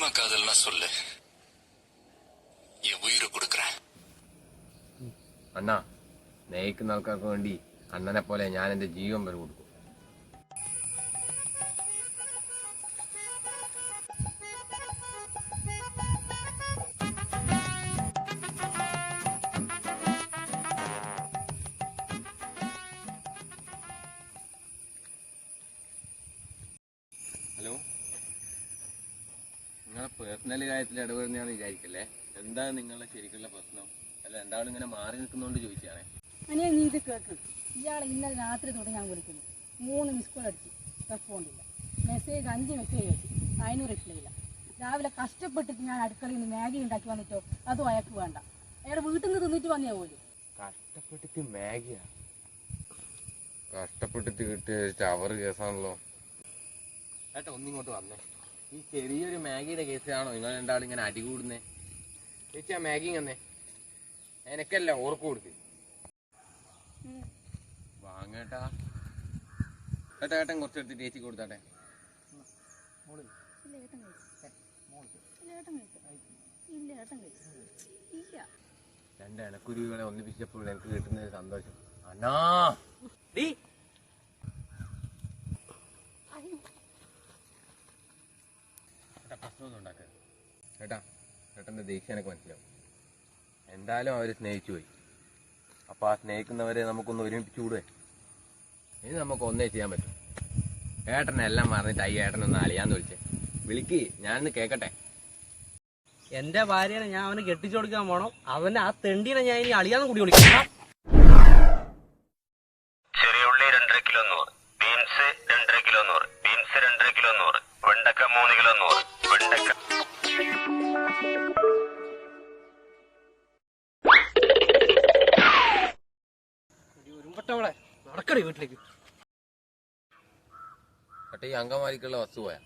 உண்மை காதல்னா சொல்லு, என் உயிரை கொடுக்குறேன். അണ്ണാ, സ്നേഹിക്കുന്ന ആൾക്കാർക്ക് വേണ്ടി അണ്ണനെ പോലെ ഞാൻ എന്റെ ജീവൻ വരെ കൊടുക്കും. ഹലോ, നിങ്ങളെ പേഴ്സണൽ കാര്യത്തിൽ ഇടപെടുന്നതാണെന്ന് വിചാരിക്കല്ലേ. എന്താണ് നിങ്ങളുടെ ശരിക്കുള്ള പ്രശ്നം? അല്ല, എന്താണ് ഇങ്ങനെ മാറി നിൽക്കുന്നോണ്ട് ചോദിച്ചാണേ. അനിയ നീ ഇത് കേൾക്ക്. ഇയാളെ ഇന്നലെ രാത്രി തൊട്ട് ഞാൻ വിളിക്കുന്നു. 3 മിസ് കോൾ അടിച്ചു, റെസ്പോണ്ടില്ല. മെസ്സേജ് 5 മെസ്സേജ് അയച്ചു, അതിനും റിപ്ലൈ ഇല്ല. രാവിലെ കഷ്ടപ്പെട്ടിട്ട് ഞാൻ അടുക്കളയിൽ നിന്ന് മാഗി ഉണ്ടാക്കി വന്നിട്ടോ അതും അയാൾക്ക് വേണ്ട. അയാളുടെ വീട്ടിൽ നിന്ന് തിന്നിട്ട് വന്നേ പോലും. കഷ്ടപ്പെട്ടിട്ട് മാഗിയാ? കഷ്ടപ്പെട്ടിട്ട് കിട്ടിയ ചവറ് കേസാണല്ലോ. ഏട്ടാ, ഒന്നിങ്ങോട്ട് വന്നേ. ഈ ചെറിയൊരു മാഗിയുടെ കേസാണോ നിങ്ങൾ രണ്ടാളും ഇങ്ങനെ അടികൂടുന്നേ? ചേച്ചി, ആ മാഗി വന്നേ. എനക്കല്ല, ഓർക്ക് കൊടുത്ത് വാങ്ങേട്ടാ. ഏട്ടാ, ഏട്ടൻ കുറച്ചെടുത്ത് ചേച്ചി കൊടുത്താട്ടെ. രണ്ട് ഇണക്കുരുവികളെ ഒന്നിപ്പിച്ചപ്പോൾ എനിക്ക് കിട്ടുന്ന ഒരു സന്തോഷം. അണ്ണാ, പ്രശ്നമൊന്നും ഉണ്ടാക്കരുത് ഏട്ടാ. ഏട്ടൻ്റെ ദേഷ്യം എനിക്ക് മനസ്സിലാവും. എന്തായാലും അവര് സ്നേഹിച്ചു പോയി. അപ്പൊ ആ സ്നേഹിക്കുന്നവരെ നമുക്കൊന്ന് ഒരുമിപ്പിച്ചു കൂടെ? ഇനി നമുക്ക് ഒന്നേ ചെയ്യാൻ പറ്റും. ഏട്ടനെല്ലാം മറന്നിട്ട് ഈ ഏട്ടനൊന്ന് അളിയാന്ന് വിളിച്ചേ. വിളിക്ക്, ഞാനൊന്ന് കേക്കട്ടെ. എന്റെ ഭാര്യനെ ഞാൻ അവന് കെട്ടിച്ചു കൊടുക്കാൻ പോണം. അവന് ആ തെണ്ടീനെ ഞാൻ ഇനി അളിയാന്ന് കൂടി വിളിക്കാം. ചെറിയ ഉള്ളി 2.5 kilo 100, beans 2.5 kilo 100, beans 2.5 kilo 100, വെണ്ടക്ക 3 കിലോ 100, വെണ്ടക്ക ഒരുമ്പട്ടവളെ നടക്കടി വീട്ടിലേക്ക്. ഏട്ടാ, ഈ അങ്കമാലിക്കുള്ള വസ്തു പോയാ?